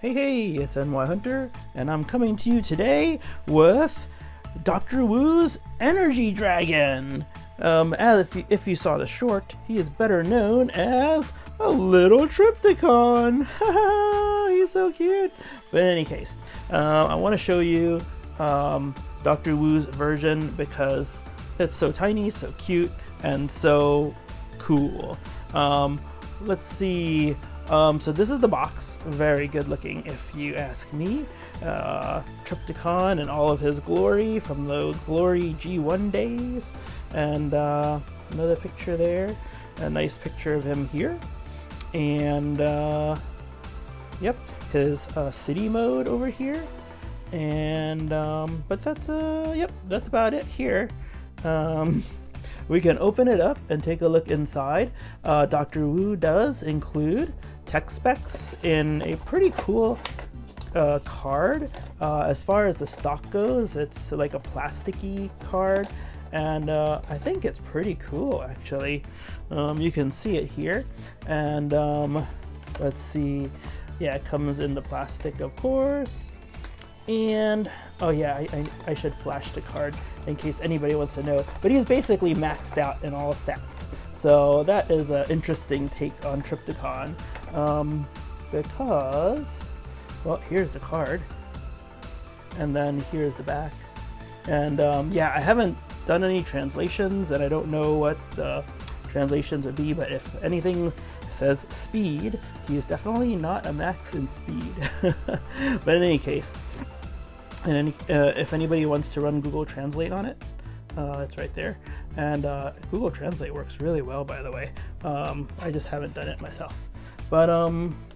Hey, it's NY Hunter, and I'm coming to you today with Dr. Wu's Energy Dragon. As if you saw the short, he is better known as a little Trypticon. He's so cute. But in any case, I want to show you Dr. Wu's version because it's so tiny, so cute, and so cool. Let's see. So this is the box. Very good looking, if you ask me. Trypticon and all of his glory from the Glory G1 days. And another picture there. A nice picture of him here. And yep, his city mode over here. And but that's yep, that's about it here. We can open it up and take a look inside. Dr. Wu does include tech specs in a pretty cool card. As far as the stock goes, it's like a plasticky card, and I think it's pretty cool actually. You can see it here, and let's see. Yeah, it comes in the plastic, of course. And oh yeah, I should flash the card in case anybody wants to know. But he's basically maxed out in all stats. So that is an interesting take on Trypticon. Because, well, here's the card. And then here's the back. And yeah, I haven't done any translations, and I don't know what the translations would be. But if anything says speed, he is definitely not a max in speed. But in any case, and if anybody wants to run Google Translate on it, it's right there. And Google Translate works really well, by the way. I just haven't done it myself. But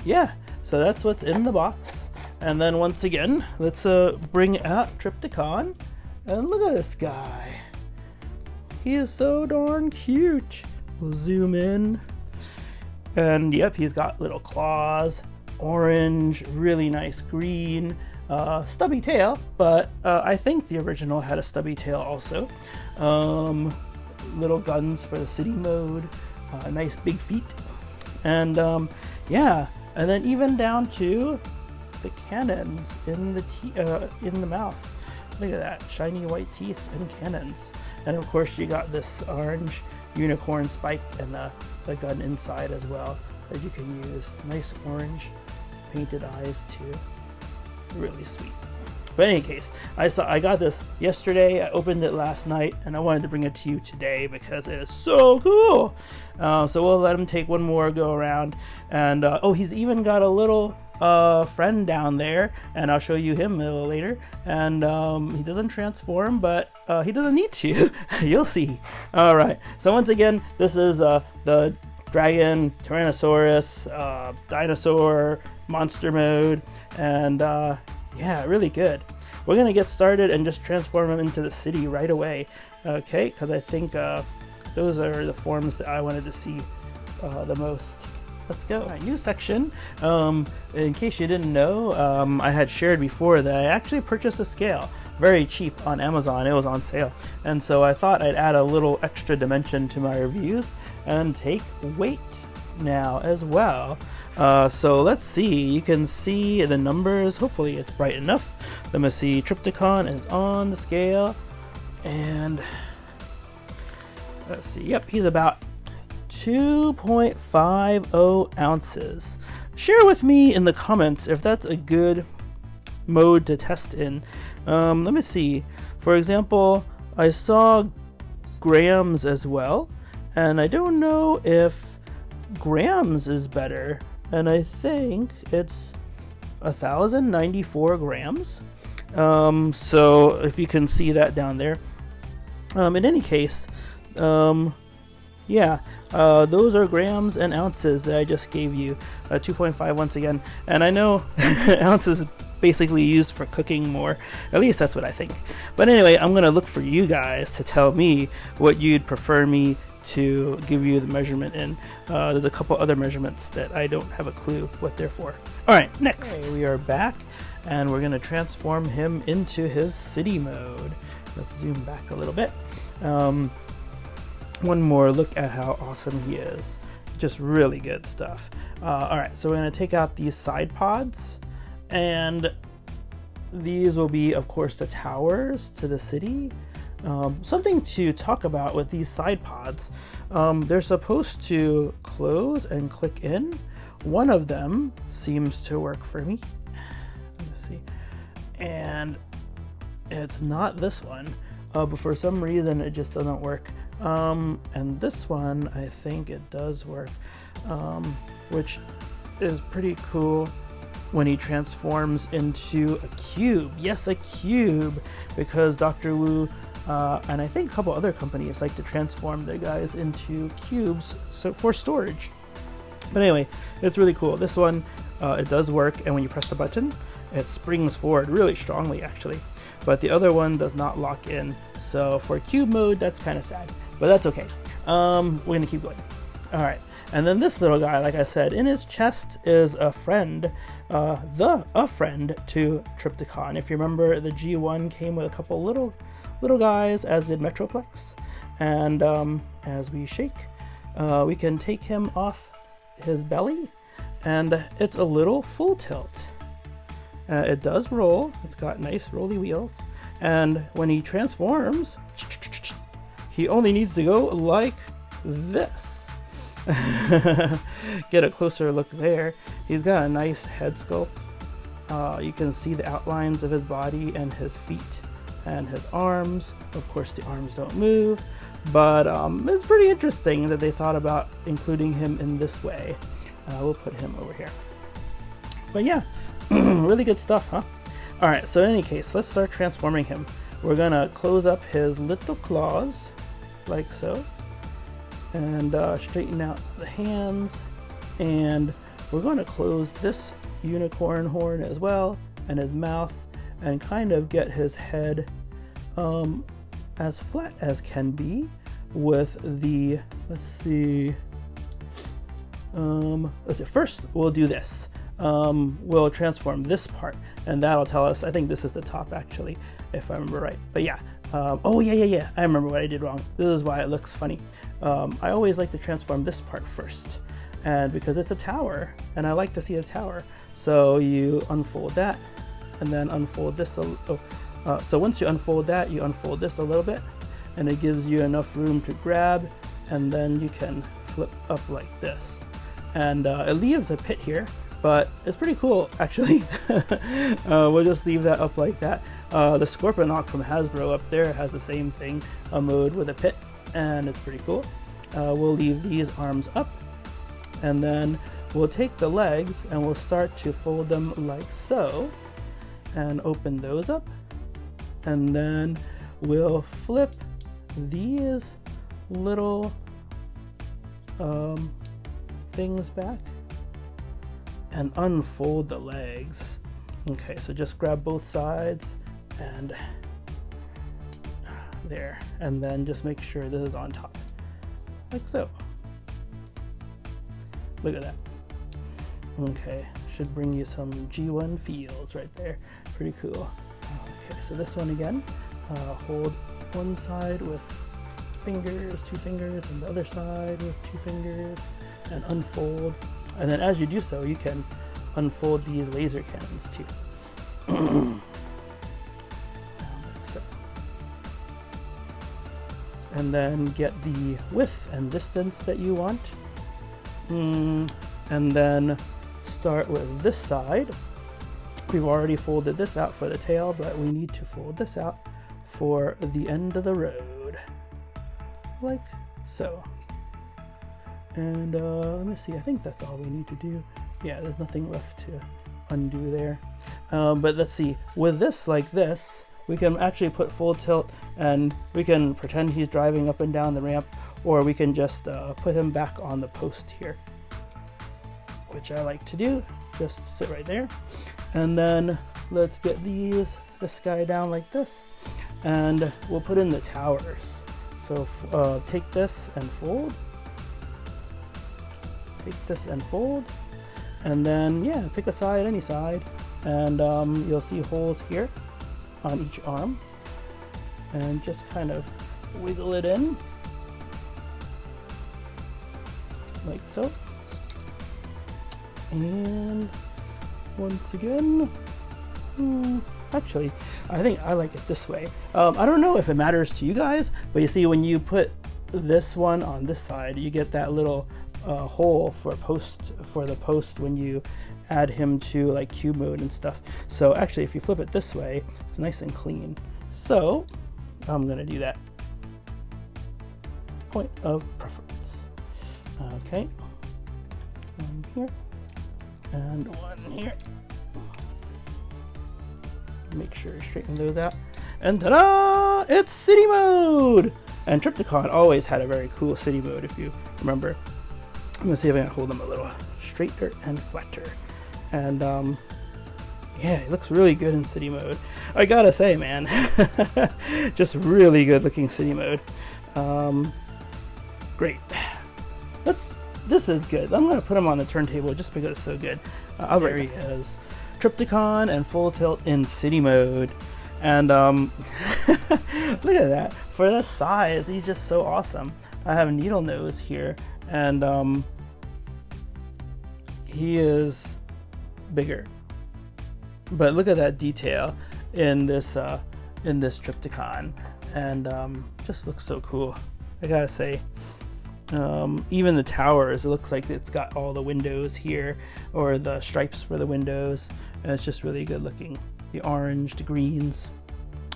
yeah, so that's what's in the box. And then once again, let's bring out Trypticon. And look at this guy. He is so darn cute. We'll zoom in. And yep, he's got little claws, orange, really nice green, stubby tail, but I think the original had a stubby tail also. Little guns for the city mode, nice big feet, and yeah, and then even down to the cannons in the mouth. Look at that, shiny white teeth and cannons, and of course you got this orange unicorn spike and the gun inside as well that you can use. Nice orange painted eyes too. Really sweet. But in any case, I got this yesterday. I opened it last night, and I wanted to bring it to you today because it is so cool. So we'll let him take one more go around. And oh, he's even got a little friend down there, and I'll show you him a little later. And he doesn't transform, but he doesn't need to. You'll see. All right. So once again, this is the Dragon, Tyrannosaurus, Dinosaur, Monster mode, and yeah, really good. We're gonna get started and just transform him into the city right away, okay? Because I think those are the forms that I wanted to see the most. Let's go. All right, new section. In case you didn't know, I had shared before that I actually purchased a scale. Very cheap on Amazon. It was on sale. And so I thought I'd add a little extra dimension to my reviews and take weight now as well. So let's see. You can see the numbers. Hopefully it's bright enough. Let me see. Trypticon is on the scale. And let's see. Yep, he's about 2.50 ounces. Share with me in the comments if that's a good mode to test in. Let me see. For example, I saw grams as well, and I don't know if grams is better, and I think it's 1,094 grams. So if you can see that down there. In any case, yeah, those are grams and ounces that I just gave you. 2.5 once again, and I know ounces basically used for cooking more. At least that's what I think. But anyway, I'm gonna look for you guys to tell me what you'd prefer me to give you the measurement in. There's a couple other measurements that I don't have a clue what they're for. All right, next. Okay, we are back, and we're gonna transform him into his city mode. Let's zoom back a little bit. One more look at how awesome he is. Just really good stuff. All right, so we're gonna take out these side pods, And these will be, of course, the towers to the city. Something to talk about with these side pods. They're supposed to close and click in. One of them seems to work for me. Let me see. And it's not this one, but for some reason it just doesn't work. And this one, I think it does work, which is pretty cool when he transforms into a cube. Yes, a cube, because Dr. Wu and I think a couple other companies like to transform their guys into cubes for storage. But anyway, it's really cool. This one, it does work, and when you press the button, it springs forward really strongly, actually. But the other one does not lock in. So for cube mode, that's kind of sad, but that's okay. We're gonna keep going. All right. And then this little guy, like I said, in his chest is a friend, a friend to Trypticon. If you remember, the G1 came with a couple little guys, as did Metroplex. And as we shake, we can take him off his belly, and it's a little full tilt. It does roll. It's got nice rolly wheels. And when he transforms, he only needs to go like this. Get a closer look there. He's got a nice head sculpt. You can see the outlines of his body and his feet and his arms. Of course, the arms don't move, but it's pretty interesting that they thought about including him in this way. We'll put him over here. But yeah, really good stuff, huh? All right, so in any case, let's start transforming him. We're gonna close up his little claws, like so. And straighten out the hands, and we're going to close this unicorn horn as well, and his mouth, and kind of get his head as flat as can be with the, let's see, first we'll do this. We'll transform this part, and that'll tell us, I think this is the top actually, if I remember right, but yeah. Oh yeah, I remember what I did wrong. This is why it looks funny. I always like to transform this part first, and because it's a tower, and I like to see a tower. So you unfold that, and then unfold this. So once you unfold that, you unfold this a little bit, and it gives you enough room to grab, and then you can flip up like this. And it leaves a pit here, but it's pretty cool actually. We'll just leave that up like that. The Scorponok from Hasbro up there has the same thing, a mode with a pit, and it's pretty cool. We'll leave these arms up, and then we'll take the legs and we'll start to fold them like so, and open those up, and then we'll flip these little things back and unfold the legs. Okay, so just grab both sides and there, and then just make sure this is on top, like so. Look at that. Okay, should bring you some G1 feels right there. Pretty cool. Okay, so this one again, hold one side with fingers, 2 fingers, and the other side with 2 fingers, and unfold. And then as you do so, you can unfold these laser cannons too. So. And then get the width and distance that you want. And then start with this side. We've already folded this out for the tail, but we need to fold this out for the end of the road, like so. And let me see, I think that's all we need to do. Yeah, there's nothing left to undo there. But let's see, with this like this, we can actually put full tilt, and we can pretend he's driving up and down the ramp, or we can just put him back on the post here, which I like to do. Just sit right there. And then let's get this guy down like this, and we'll put in the towers. So take this and fold. Take this and fold. And then, yeah, pick a side, any side. And you'll see holes here on each arm. And just kind of wiggle it in. Like so. And once again. Actually, I think I like it this way. I don't know if it matters to you guys, but you see when you put this one on this side, you get that little hole for the post when you add him to like cube mode and stuff. So actually, if you flip it this way, it's nice and clean. So I'm gonna do that. Point of preference. Okay, one here and one here. Make sure to straighten those out. And ta-da! It's city mode! And Trypticon always had a very cool city mode, if you remember. I'm gonna see if I can hold them a little straighter and flatter. And yeah, it looks really good in city mode. I gotta say, man, just really good looking city mode. Great. This is good. I'm gonna put him on the turntable just because it's so good. There he is. Trypticon and Full Tilt in city mode. And look at that. For the size, he's just so awesome. I have Needle Nose here, and he is bigger. But look at that detail in this Trypticon, and just looks so cool. I gotta say. Even the towers, it looks like it's got all the windows here, or the stripes for the windows, and it's just really good looking. The orange, the greens.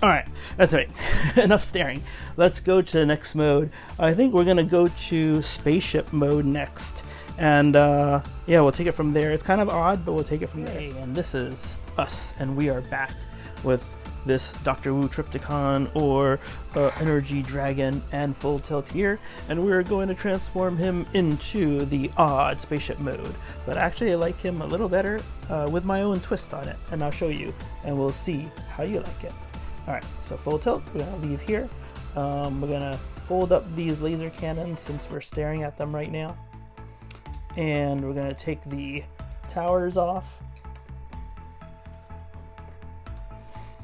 Alright, that's right. Enough staring. Let's go to the next mode. I think we're gonna go to Spaceship mode next, and yeah, we'll take it from there. It's kind of odd, but we'll take it from there. And this is us, and we are back with this Dr. Wu Trypticon, or Energy Dragon, and Full Tilt here, and we're going to transform him into the odd Spaceship mode. But actually I like him a little better with my own twist on it, and I'll show you, and we'll see how you like it. Alright, so Full Tilt, we're going to leave here. We're going to fold up these laser cannons since we're staring at them right now, and we're going to take the towers off.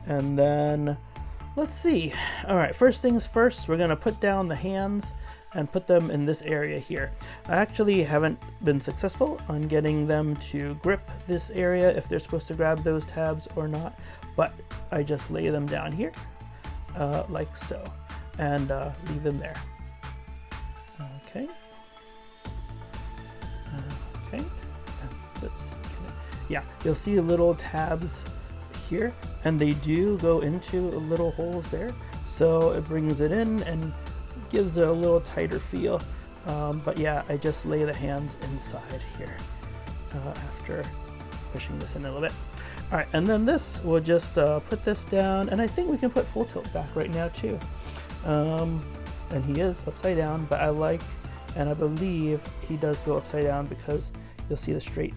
And then, let's see. All right, first things first, we're gonna put down the hands and put them in this area here. I actually haven't been successful on getting them to grip this area, if they're supposed to grab those tabs or not, but I just lay them down here, like so, and leave them there. Okay. Okay. Let's see. Yeah, you'll see little tabs here, and they do go into little holes there, so it brings it in and gives it a little tighter feel. But yeah, I just lay the hands inside here after pushing this in a little bit. All right, and then this, we'll just put this down, and I think we can put Full Tilt back right now too. And he is upside down, but I like, and I believe he does go upside down because you'll see the straight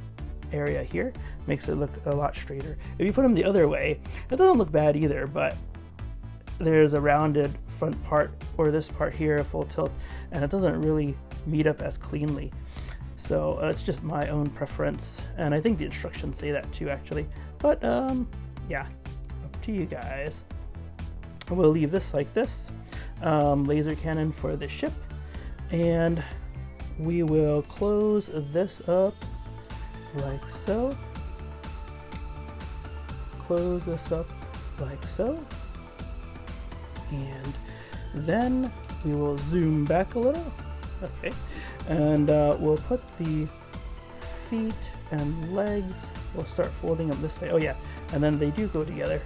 area here makes it look a lot straighter. If you put them the other way, it doesn't look bad either, but there's a rounded front part, or this part here, Full Tilt, and it doesn't really meet up as cleanly. So it's just my own preference, and I think the instructions say that too, actually. But yeah, up to you guys. We'll leave this like this. Laser cannon for the ship, and we will close this up like so. Close this up like so. And then we will zoom back a little. Okay. And we'll put the feet and legs, we'll start folding them this way. Oh yeah, and then they do go together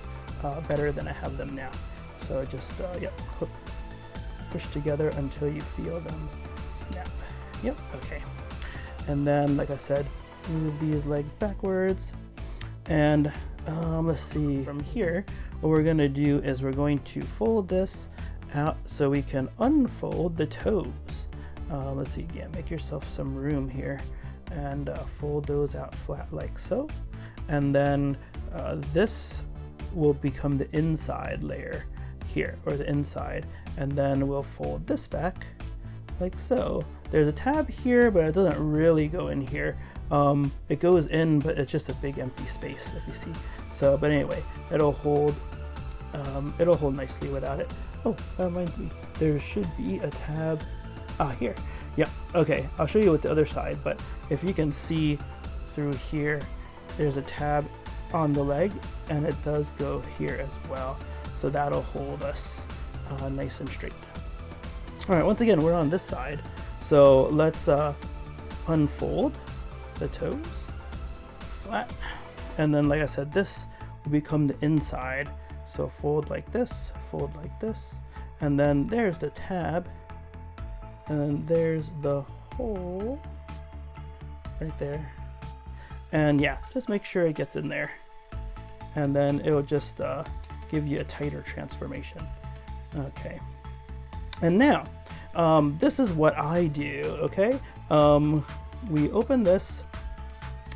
better than I have them now. So just, yeah, clip, push together until you feel them snap. Yep, okay. And then, like I said, move these legs backwards, and let's see, from here what we're going to do is we're going to fold this out so we can unfold the toes. Let's see, again, make yourself some room here, and fold those out flat like so, and then this will become the inside layer here, or the inside, and then we'll fold this back like so. There's a tab here, but it doesn't really go in here. It goes in, but it's just a big empty space, if you see. So, but anyway, it'll hold nicely without it. Oh, that reminds me, there should be a tab here. Yeah, okay, I'll show you with the other side, but if you can see through here, there's a tab on the leg, and it does go here as well. So that'll hold us nice and straight. All right, once again, we're on this side. So let's unfold the toes flat. And then, like I said, this will become the inside. So fold like this, and then there's the tab, and then there's the hole right there. And yeah, just make sure it gets in there, and then it'll just give you a tighter transformation. Okay, and now this is what I do. Okay, we open this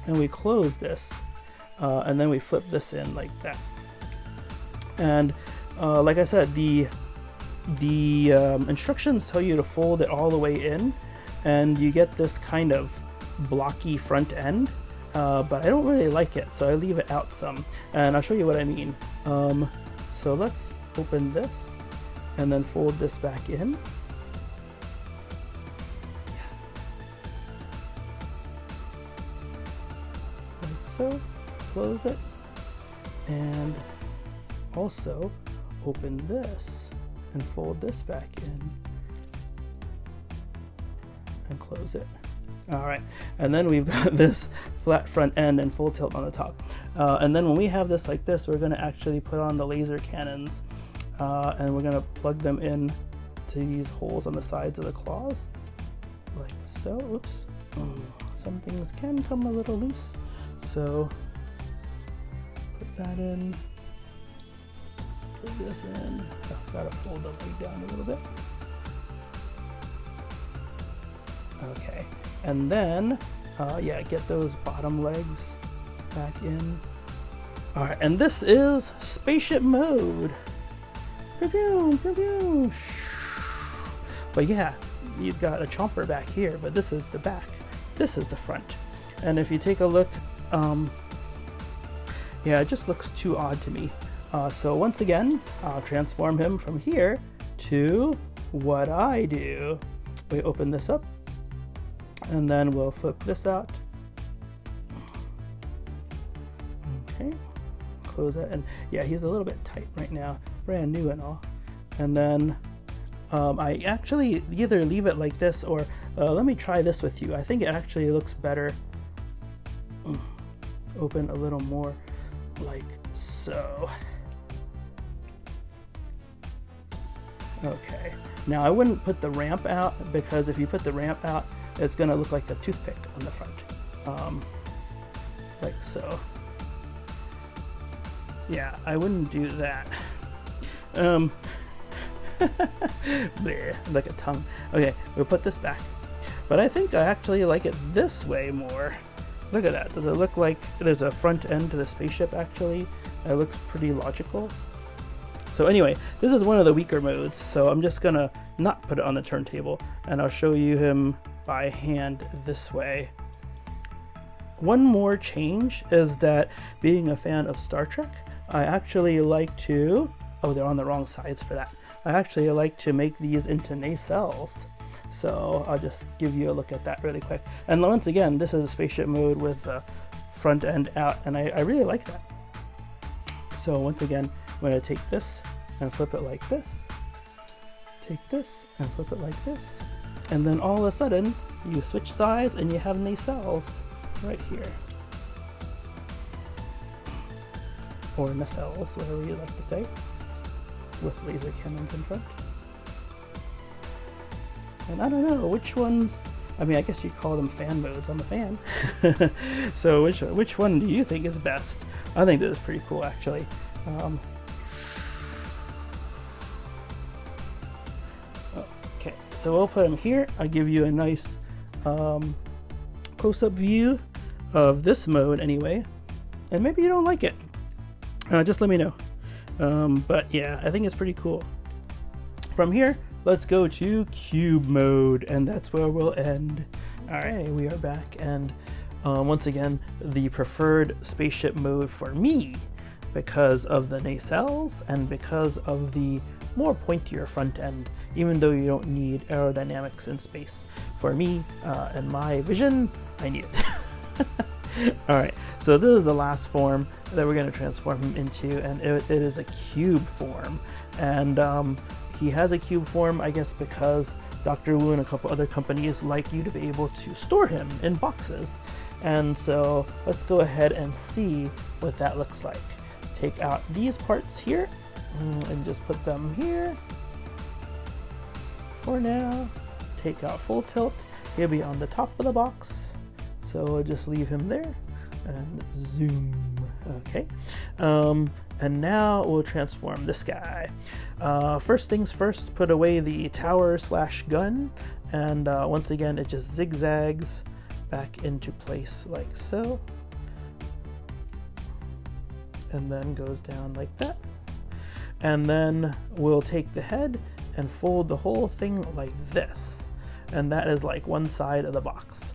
and we close this, and then we flip this in like that. And like I said, the instructions tell you to fold it all the way in, and you get this kind of blocky front end, but I don't really like it, so I leave it out some, and I'll show you what I mean. So let's open this and then fold this back in. Like so, close it, and also open this and fold this back in and close it. All right, and then we've got this flat front end and full tilt on the top. And then when we have this like this, we're going to actually put on the laser cannons, and we're going to plug them in to these holes on the sides of the claws, like so. Oops, some things can come a little loose, so put that in. Put this in. Oh, gotta fold the leg down a little bit. Okay, and then yeah, get those bottom legs back in. All right, and this is spaceship mode. But yeah, you've got a chomper back here, but this is the back. This is the front. And if you take a look, yeah, it just looks too odd to me. So once again, I'll transform him from here to what I do. We open this up, and then we'll flip this out. Okay, close that, and yeah, he's a little bit tight right now, brand new and all. And then I actually either leave it like this, or let me try this with you. I think it actually looks better. Open a little more like so. Okay, now I wouldn't put the ramp out, because if you put the ramp out, it's gonna look like a toothpick on the front, like so. Yeah, I wouldn't do that. Bleh, like a tongue. Okay, we'll put this back, but I think I actually like it this way more. Look at that. Does it look like there's a front end to the spaceship? Actually, it looks pretty logical. So anyway, this is one of the weaker modes, so I'm just gonna not put it on the turntable, and I'll show you him by hand this way. One more change is that, being a fan of Star Trek, I actually like to, oh, they're on the wrong sides for that. I actually like to make these into nacelles. So I'll just give you a look at that really quick. And once again, this is a spaceship mode with the front end out, and I really like that. So once again, I'm going to take this and flip it like this. Take this and flip it like this. And then all of a sudden, you switch sides and you have nacelles right here. Or nacelles, whatever you like to say, with laser cannons in front. And I don't know which one, I mean, I guess you call them fan modes. I'm a fan. So which one do you think is best? I think this is pretty cool, actually. Okay, so we'll put him here. I'll give you a nice close-up view of this mode anyway. And maybe you don't like it. Just let me know. But yeah, I think it's pretty cool. From here, let's go to cube mode, and that's where we'll end. Alright, we are back, and once again, the preferred spaceship mode for me, because of the nacelles and because of the more pointier front end, even though you don't need aerodynamics in space. For me and my vision, I need it. Alright, So this is the last form that we're going to transform him into, and it is a cube form. And he has a cube form, I guess, because Dr. Wu and a couple other companies like you to be able to store him in boxes. And so let's go ahead and see what that looks like. Take out these parts here and just put them here for now. Take out full tilt. He'll be on the top of the box. So we'll just leave him there and zoom. Okay. And now we'll transform this guy. First things first, put away the tower / gun. And once again, it just zigzags back into place like so. And then goes down like that. And then we'll take the head and fold the whole thing like this. And that is like one side of the box.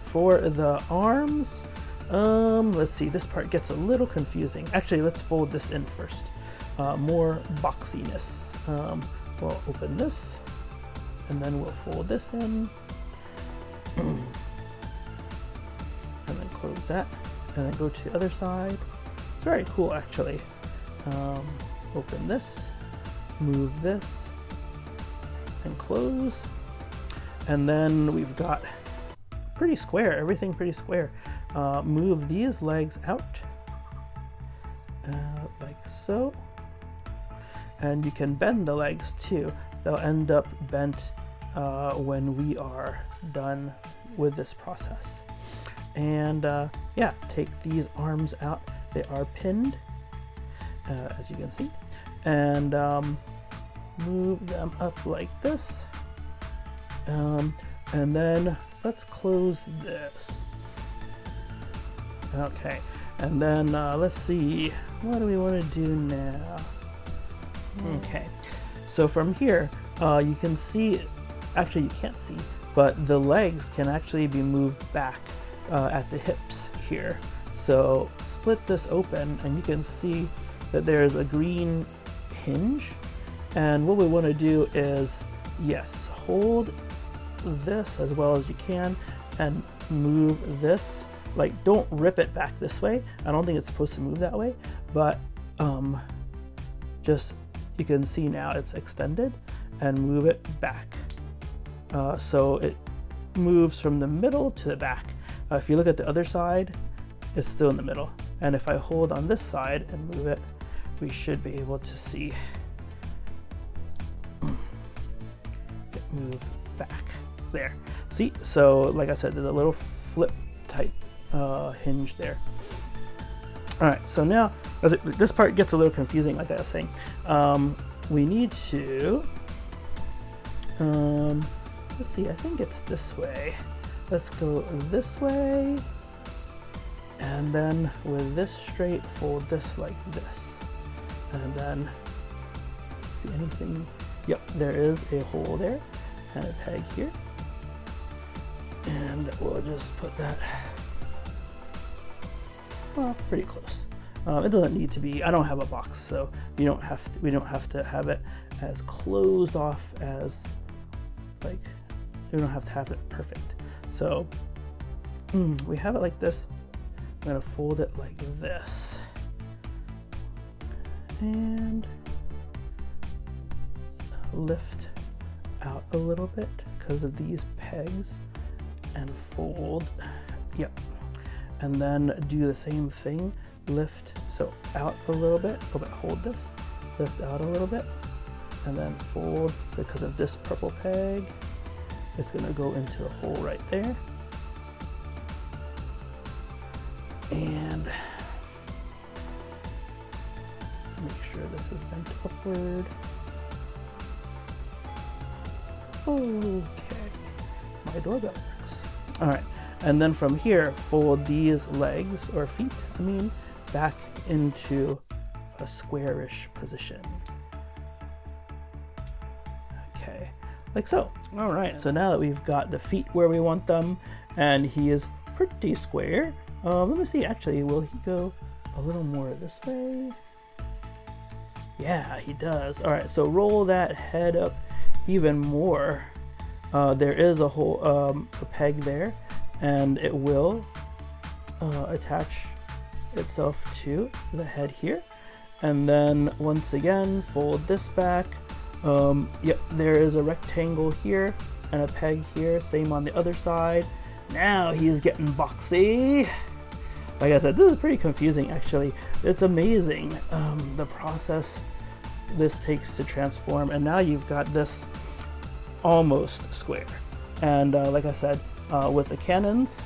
For the arms, let's see, this part gets a little confusing. Actually, let's fold this in first. More boxiness. We'll open this, and then we'll fold this in. And then close that, and then go to the other side. It's very cool, actually. Open this, move this, and close. And then we've got pretty square, everything pretty square. Move these legs out, like so. And you can bend the legs too. They'll end up bent when we are done with this process. And yeah, take these arms out. They are pinned, as you can see. And move them up like this. And then let's close this. Okay, and then let's see, what do we want to do now? Okay, so from here, you can see, actually you can't see, but the legs can actually be moved back at the hips here. So split this open and you can see that there's a green hinge. And what we want to do is, yes, hold this as well as you can and move this. Like, don't rip it back this way. I don't think it's supposed to move that way, but just, you can see now it's extended, and move it back. So it moves from the middle to the back. If you look at the other side, it's still in the middle. And if I hold on this side and move it, we should be able to see it move back there. See, so like I said, there's a little flip type hinge there. All right, so now this part gets a little confusing, like I was saying. We need to, let's see, I think it's this way. Let's go this way, and then with this straight, fold this like this. And then, see anything? Yep, there is a hole there, and a peg here. And we'll just put that, well, pretty close. It doesn't need to be, I don't have a box, so we don't have to have it as closed off as, like, we don't have to have it perfect. So we have it like this. I'm gonna fold it like this. And lift out a little bit because of these pegs and fold, yep. And then do the same thing, lift, so out a little bit, oh, but hold this, lift out a little bit, and then fold because of this purple peg. It's gonna go into the hole right there. And make sure this is bent upward. Okay, my doorbell works. All right, and then from here, fold these legs, or feet, I mean, back into a squarish position. Okay, like so. All right, so now that we've got the feet where we want them, and he is pretty square, let me see, actually, will he go a little more this way? Yeah, he does. All right, so roll that head up even more. There is a whole a peg there, and it will attach itself to the head here, and then once again fold this back. Yep, there is a rectangle here and a peg here, same on the other side. Now he's getting boxy. Like I said, this is pretty confusing actually. It's amazing the process this takes to transform, and now you've got this almost square. And like I said, with the cannons,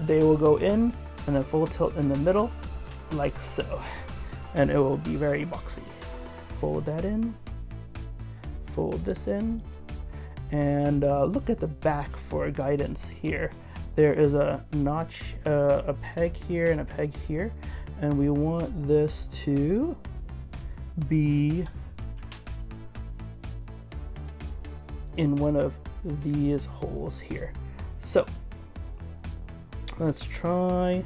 they will go in and then full tilt in the middle like so, and it will be very boxy. Fold that in, fold this in, and look at the back for guidance here. There is a notch, a peg here and a peg here, and we want this to be in one of these holes here. So let's try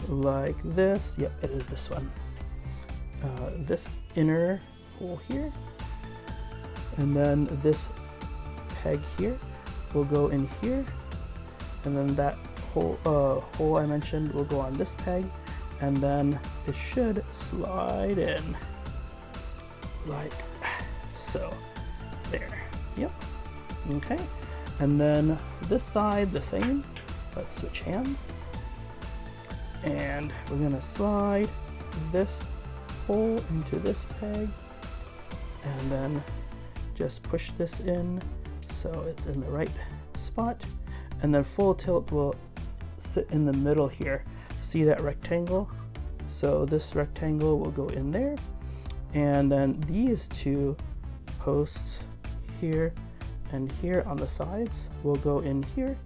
like this. Yep, it is this one. This inner hole here, and then this peg here will go in here, and then that hole I mentioned will go on this peg, and then it should slide in like so. There. Yep. Okay. And then this side the same. Let's switch hands, and we're gonna slide this hole into this peg, and then just push this in so it's in the right spot, and then full tilt will sit in the middle here. See that rectangle? So this rectangle will go in there, and then these two posts here and here on the sides will go in here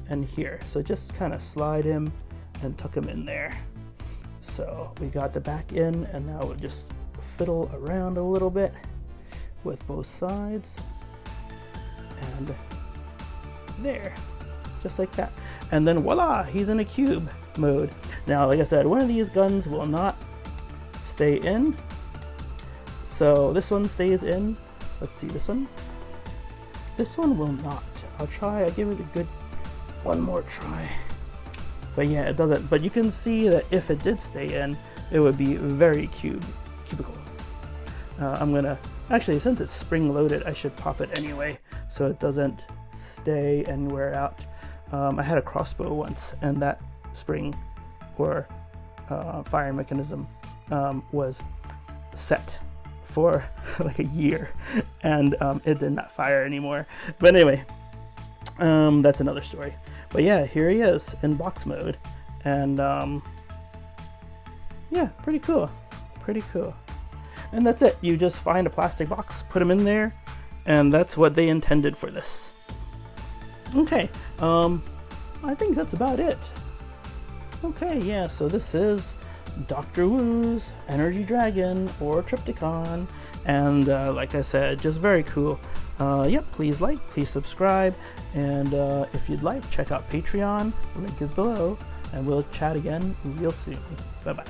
and here. So just kind of slide him and tuck him in there. So we got the back in, and now we'll just fiddle around a little bit with both sides, and there, just like that. And then voila, he's in a cube mode. Now, like I said, one of these guns will not stay in. So this one stays in. Let's see, this one. This one will not. I'll give it a good one more try. But yeah, it doesn't. But you can see that if it did stay in, it would be very cubical. I'm gonna, actually, since it's spring loaded, I should pop it anyway so it doesn't stay and wear out. I had a crossbow once, and that spring or fire mechanism was set for like a year, and it did not fire anymore. But anyway, that's another story. But yeah, here he is in box mode, and yeah, pretty cool, pretty cool. And that's it. You just find a plastic box, put them in there, and that's what they intended for this. Okay, I think that's about it. Okay, yeah, so this is Dr. Wu's Energy Dragon or Trypticon, and like I said, just very cool. Yep, please like, please subscribe, and if you'd like, check out Patreon, link is below, and we'll chat again real soon. Bye bye.